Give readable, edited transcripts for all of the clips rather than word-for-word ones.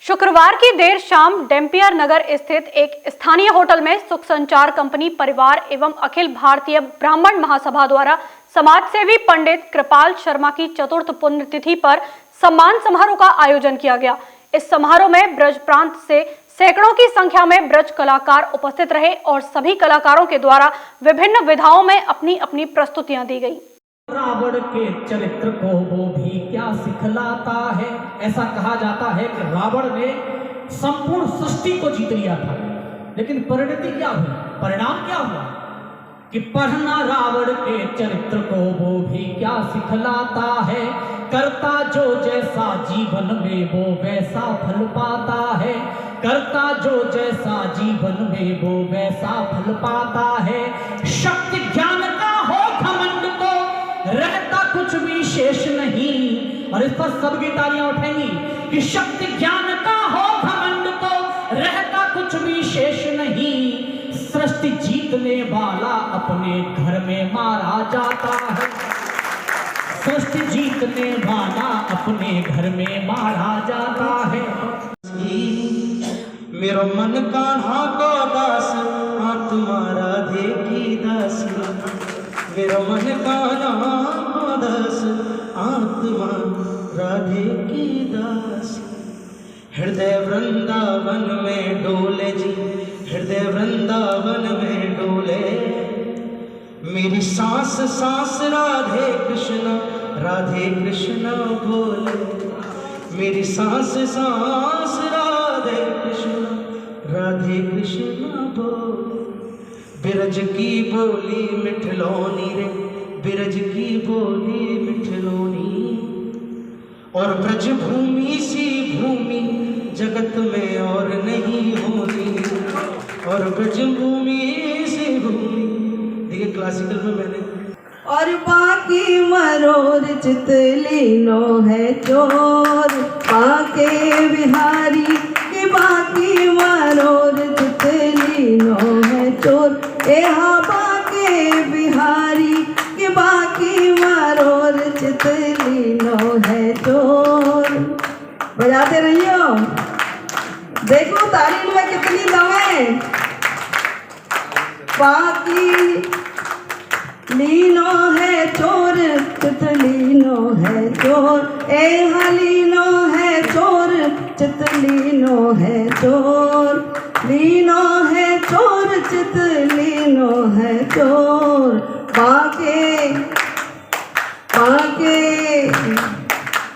शुक्रवार की देर शाम डेम्पियर नगर स्थित एक स्थानीय होटल में सुख संचार कंपनी परिवार एवं अखिल भारतीय ब्राह्मण महासभा द्वारा समाजसेवी पंडित कृपाल शर्मा की चतुर्थ पुण्यतिथि पर सम्मान समारोह का आयोजन किया गया। इस समारोह में ब्रज प्रांत से सैकड़ों की संख्या में ब्रज कलाकार उपस्थित रहे और सभी कलाकारों के द्वारा विभिन्न विधाओं में अपनी अपनी प्रस्तुतियां दी गई। रावण के चरित्र को वो भी क्या सिखलाता है। ऐसा कहा जाता है कि रावण ने संपूर्ण सृष्टि को जीत लिया था, लेकिन परिणति क्या हुई, परिणाम क्या हुआ कि पढ़ना रावण के चरित्र को वो भी क्या सिखलाता है। करता जो जैसा जीवन में वो वैसा फल पाता है। करता जो जैसा जीवन में वो वैसा फल पाता है। शक्ति ज्ञान का हो घमंड को रहता कुछ भी शेष नहीं। और इस पर सबकी तालियां उठेंगी कि शक्ति ज्ञान का हो घमंड को रहता कुछ भी शेष नहीं। सृष्टि जीतने वाला अपने घर में मारा जाता है। सृष्टि जीतने वाला अपने घर में मारा जाता है। मेरो मन कान्हा को दास तुम्हारा दे की दास। मेरो मन कान्हा को दास आत्मा राधे की दास। हृदय वृंदावन में डोले जी, हृदय वृंदावन में डोले। मेरी सांस सांस राधे कृष्ण बोले। मेरी सांस सांस राधे कृष्ण बोले। बिरज की बोली मिठलोनी रे, बिरज की बोली मिठलोनी। और ब्रज भूमि सी भूमि जगत में और नहीं होनी। और ब्रज भूमि सी भूमि, देखिए क्लासिकल में मैंने। और बाकी मरोर चितलीनो है चोर बाके बिहारी के। बाकी मरोर चितलीनो है चोर यहाँ बाके बिहारी के। बाकी मरोर चितलीनो है चोर। बजाते रहियो, देखो ताली में कितनी दम है। बाकी लीनो है चोर चितलीनो है चोर। ए हलीनो है चोर चितलीनो है चोर। लीनो है चोर चितलीनो है चोर। बाके बाके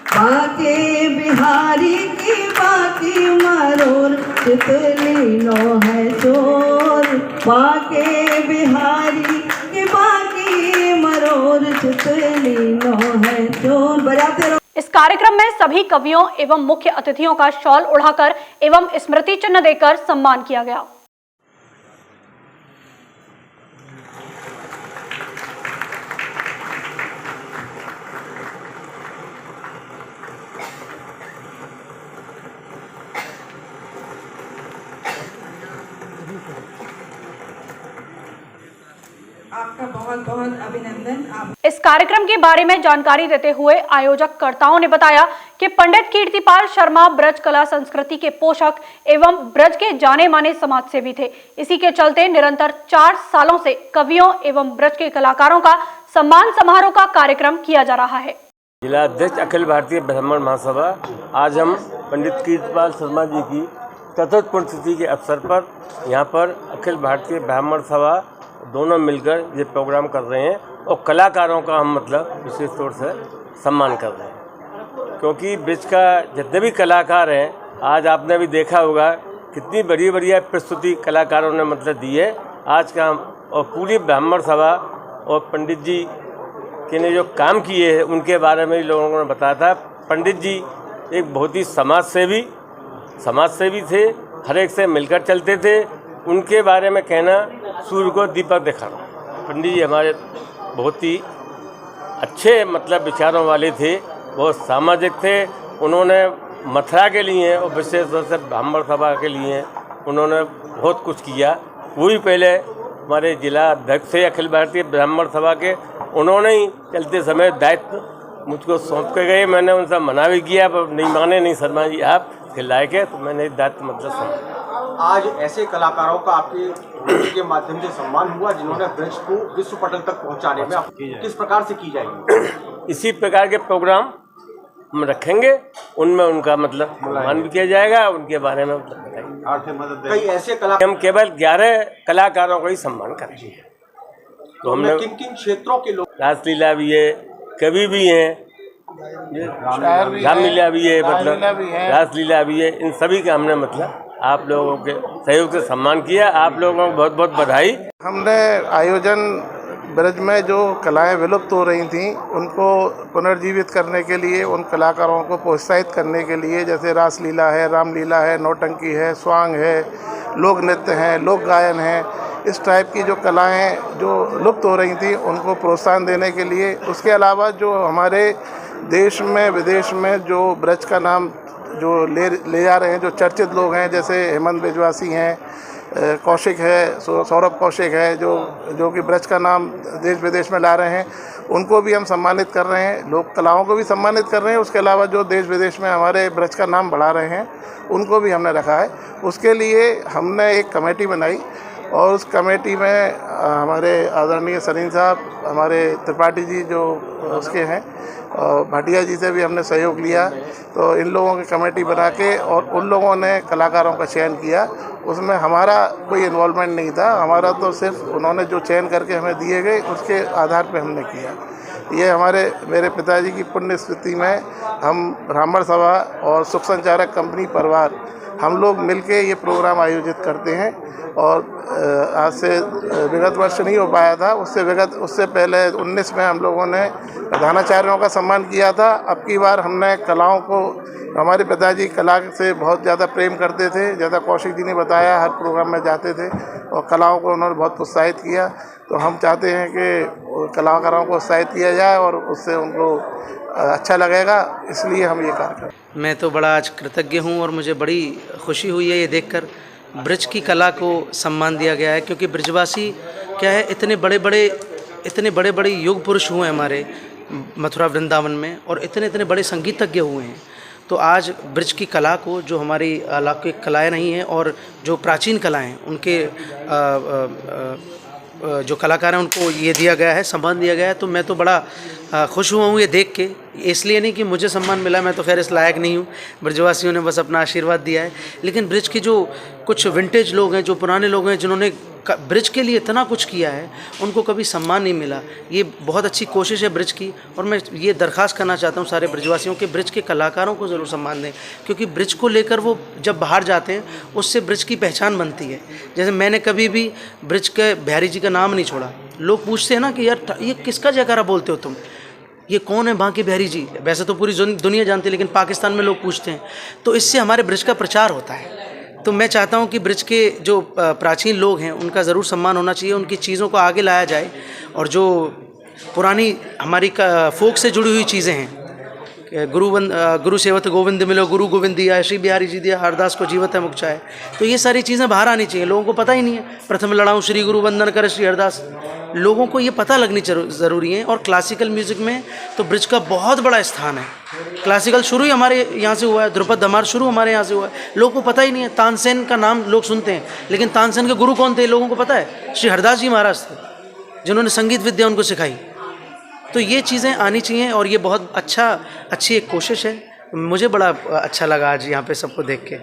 बाके बिहारी की। बाकी मरोर चितलीनो है चोर। बाके बिहारी की। बाकी मरोर चितलीनो है चोर। बजाते रहो। इस कार्यक्रम में सभी कवियों एवं मुख्य अतिथियों का शॉल उड़ाकर एवं स्मृति चिन्ह देकर सम्मान किया गया। आपका बहुत बहुत अभिनंदन। इस कार्यक्रम के बारे में जानकारी देते हुए आयोजककर्ताओं ने बताया कि पंडित कीर्तिपाल शर्मा ब्रज कला संस्कृति के पोषक एवं ब्रज के जाने माने समाजसेवी थे। इसी के चलते निरंतर 4 सालों से कवियों एवं ब्रज के कलाकारों का सम्मान समारोह का कार्यक्रम किया जा रहा है। जिला अध्यक्ष अखिल भारतीय ब्राह्मण महासभा, आज हम पंडित कीर्तिपाल शर्मा जी की चतुर्थ पुण्यतिथि के अवसर पर यहाँ पर अखिल भारतीय ब्राह्मण सभा दोनों मिलकर ये प्रोग्राम कर रहे हैं और कलाकारों का हम मतलब विशेष तौर से सम्मान कर रहे हैं। क्योंकि ब्रज का जितने भी कलाकार हैं, आज आपने भी देखा होगा कितनी बढ़िया प्रस्तुति कलाकारों ने मतलब दी है आज का। और पूरी ब्राह्मण सभा और पंडित जी के ने जो काम किए हैं उनके बारे में लोगों ने बताया था। पंडित जी एक बहुत ही समाजसेवी थे, हर एक से मिलकर चलते थे। उनके बारे में कहना सूर्य को दीपक दिखाना। पंडित जी हमारे बहुत ही अच्छे मतलब विचारों वाले थे, बहुत सामाजिक थे। उन्होंने मथुरा के लिए और विशेष तौर से ब्राह्मण सभा के लिए उन्होंने बहुत कुछ किया। वो भी पहले हमारे जिला अध्यक्ष थे अखिल भारतीय ब्राह्मण सभा के, उन्होंने ही चलते समय दायित्व मुझको सौंप के गए। मैंने उनसे मना भी किया पर नहीं माने, नहीं शर्मा जी आप के लायक है, तो मैंने दायित्व मतलब समझा। आज ऐसे कलाकारों का आपके के माध्यम से सम्मान हुआ जिन्होंने ब्रज को विश्व पटल तक पहुंचाने में किस प्रकार से की जाएगी? इसी प्रकार के प्रोग्राम हम रखेंगे, उनमें उनका मतलब सम्मान भी किया जाएगा, उनके बारे में मतलब बताएंगे। आर्थिक मदद कई ऐसे कलाकार हम केवल 11 कलाकारों का ही सम्मान करेंगे। तो हमने किन किन क्षेत्रों के लोग? रासलीला भी है, कवि भी हैं, रामलीला भी है, मतलब रासलीला भी है, इन सभी का हमने मतलब आप लोगों के सहयोग से सम्मान किया। आप लोगों को बहुत बहुत बधाई। हमने आयोजन ब्रज में जो कलाएं विलुप्त हो रही थीं उनको पुनर्जीवित करने के लिए, उन कलाकारों को प्रोत्साहित करने के लिए, जैसे रासलीला है, रामलीला है, नौटंकी है, स्वांग है, लोक नृत्य हैं, लोक गायन है, इस टाइप की जो कलाएं जो लुप्त हो रही थी उनको प्रोत्साहन देने के लिए। उसके अलावा जो हमारे देश में विदेश में जो ब्रज का नाम जो ले जा रहे हैं, जो चर्चित लोग हैं, जैसे हेमंत बिजवासी हैं, कौशिक है, सौरभ कौशिक है, जो कि ब्रज का नाम देश विदेश में ला रहे हैं, उनको भी हम सम्मानित कर रहे हैं। लोक कलाओं को भी सम्मानित कर रहे हैं। उसके अलावा जो देश विदेश में हमारे ब्रज का नाम बढ़ा रहे हैं उनको भी हमने रखा है। उसके लिए हमने एक कमेटी बनाई और उस कमेटी में हमारे आदरणीय सरीन साहब, हमारे त्रिपाठी जी जो उसके हैं, और भाटिया जी से भी हमने सहयोग लिया। तो इन लोगों की कमेटी बना के और उन लोगों ने कलाकारों का चयन किया। उसमें हमारा कोई इन्वॉल्वमेंट नहीं था, हमारा तो सिर्फ उन्होंने जो चयन करके हमें दिए गए उसके आधार पे हमने किया। ये मेरे पिताजी की पुण्य स्मृति में हम ब्राह्मण सभा और सुख संचारक कंपनी परिवार हम लोग मिलके ये प्रोग्राम आयोजित करते हैं। और आज से विगत वर्ष नहीं हो पाया था, उससे पहले 19 में हम लोगों ने प्रधानाचार्यों का सम्मान किया था। अब की बार हमने कलाओं को, हमारे पिताजी कला से बहुत ज़्यादा प्रेम करते थे, जैसा कौशिक जी ने बताया, हर प्रोग्राम में जाते थे और कलाओं को उन्होंने बहुत प्रोत्साहित किया। तो हम चाहते हैं कि कलाकारों को उत्साहित किया जाए और उससे उनको अच्छा लगेगा, इसलिए हम ये कार्य करें। मैं तो बड़ा आज कृतज्ञ हूँ और मुझे बड़ी खुशी हुई है ये देखकर ब्रज की कला को सम्मान दिया गया है, क्योंकि ब्रजवासी क्या है, इतने बड़े बड़े युग पुरुष हुए हमारे मथुरा वृंदावन में और इतने बड़े संगीतज्ञ हुए हैं। तो आज ब्रज की कला को, जो हमारी अलौकिक कलाएँ नहीं हैं और जो प्राचीन कलाएँ हैं, उनके जो कलाकार हैं उनको ये दिया गया है, सम्मान दिया गया है। तो मैं तो बड़ा खुश हुआ हूँ ये देख के। इसलिए नहीं कि मुझे सम्मान मिला, मैं तो खैर इस लायक नहीं हूँ, ब्रजवासियों ने बस अपना आशीर्वाद दिया है। लेकिन ब्रज के जो कुछ विंटेज लोग हैं, जो पुराने लोग हैं, जिन्होंने ब्रज के लिए इतना कुछ किया है, उनको कभी सम्मान नहीं मिला। ये बहुत अच्छी कोशिश है ब्रज की, और मैं ये दरख्वास्त करना चाहता हूँ सारे ब्रजवासियों के, ब्रज के कलाकारों को ज़रूर सम्मान दें, क्योंकि ब्रज को लेकर वो जब बाहर जाते हैं उससे ब्रज की पहचान बनती है। जैसे मैंने कभी भी ब्रज के बिहारी जी का नाम नहीं छोड़ा। लोग पूछते हैं ना कि यार ये किसका जयकारा बोलते हो तुम, ये कौन है बांके बिहारी जी? वैसे तो पूरी दुनिया जानती है, लेकिन पाकिस्तान में लोग पूछते हैं। तो इससे हमारे ब्रज का प्रचार होता है। तो मैं चाहता हूं कि ब्रज के जो प्राचीन लोग हैं उनका ज़रूर सम्मान होना चाहिए, उनकी चीज़ों को आगे लाया जाए, और जो पुरानी हमारी फोक से जुड़ी हुई चीज़ें हैं, गुरु सेवत गोविंद मिलो, गुरु गोविंद दिया, श्री बिहारी जी दिया, हरदास को जीवत है मुक्चाए। तो ये सारी चीज़ें बाहर आनी चाहिए, लोगों को पता ही नहीं है। प्रथम लड़ाऊँ श्री गुरु वंदन कर श्री हरदास, लोगों को ये पता लगनी ज़रूरी है। और क्लासिकल म्यूज़िक में तो ब्रज का बहुत बड़ा स्थान है। क्लासिकल शुरू ही हमारे यहाँ से हुआ है, ध्रुपद धमार शुरू हमारे यहाँ से हुआ है। लोगों को पता ही नहीं है। तानसेन का नाम लोग सुनते हैं, लेकिन तानसेन के गुरु कौन थे लोगों को पता है? श्री हरदास जी महाराज थे, जिन्होंने संगीत विद्या उनको सिखाई। तो ये चीज़ें आनी चाहिए, और ये बहुत अच्छी एक कोशिश है। मुझे बड़ा अच्छा लगा आज यहाँ पे सबको देख के।